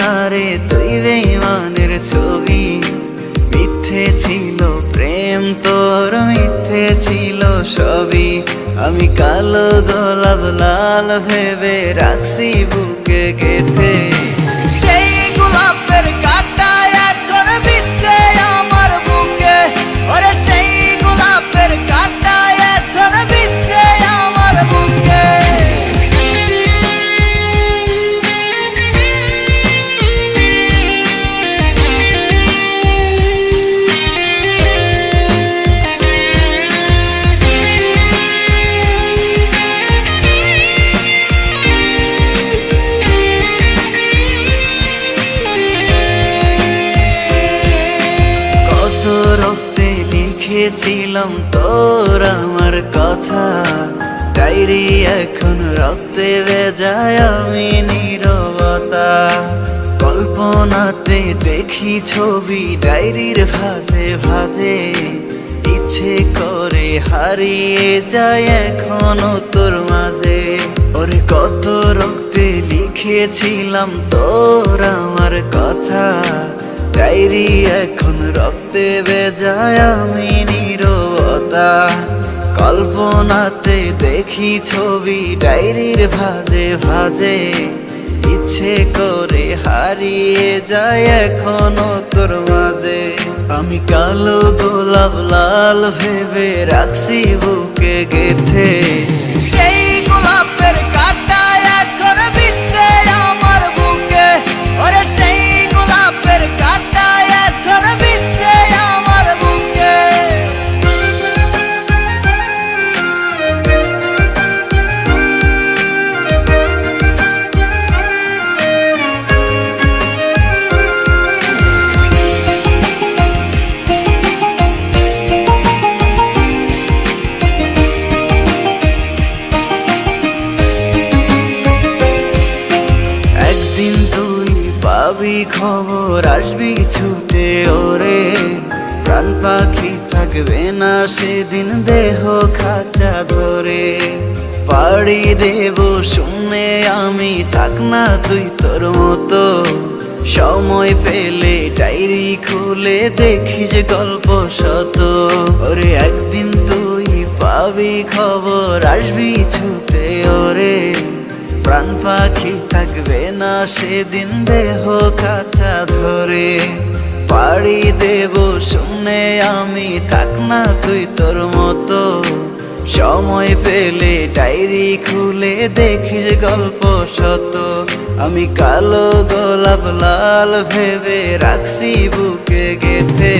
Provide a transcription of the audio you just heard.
না রে তুই বেঈমানের ছবি। মিথ্যে ছিল প্রেম তোর, মিথ্যে ছিল সবই। আমি কালো গোলাপ লাল ভেবে রাখছি বুকে গেথে। সেই গোলাপের কাঁটা এখন বিচ্ছে আমার বুকে, ওরে সেই গোলাপের কাঁটা এখন বিচ্ছে আমার বুকে। রক্তে লিখেছিলাম তোর আমার কথা, ডায়েরি এখন রক্তে ভেজায় আমি নীরবতা। কল্পনাতে দেখি ছবি ডায়েরির ভাঁজে ভাঁজে, ইচ্ছে করে হারিয়ে যায় এখনো তোর মাঝে। ওরে কত রক্তে লিখেছিলাম তোর আমার কথা, ডায়েরি এখন রক্তে ভেজায় আমি নীরবতা। কল্পনাতে দেখি ছবি ডায়েরির ভাঁজে ভাঁজে, ইচ্ছে করে হারিয়ে যায় এখনো তোর মাঝে। আমি কালো গোলাপ লাল ভেবে রাখছি বুকে গেথে। সেই গোলাপের কাঁটা এখন বিচ্ছে আমার বুকে, ওরে সেই গোলাপের কাঁটা এখন বিচ্ছে আমার বুকে। একদিন তুই পাবি খবর, আসবি ছুটে ওরে। প্রাণ পাখি থাকবে না সেদিন দেহ খাঁচা ধরে। পাড়ি দেব শুনে আমি, থাক না তুই তোর মতো। সময় পেলে ডায়েরি খুলে দেখিস গল্প শত। ওরে একদিন তুই পাবি খবর, আসবি ছুটে ওরে। প্রাণ পাখি থাকবে না সেদিন দেহ খাঁচা ধরে। পাড়ি দেব শুনে আমি, থাক না তুই তোর মতো। সময় পেলে ডায়েরি খুলে দেখিস গল্প শত। আমি কালো গোলাপ লাল ভেবে রাখছি বুকে গেথে।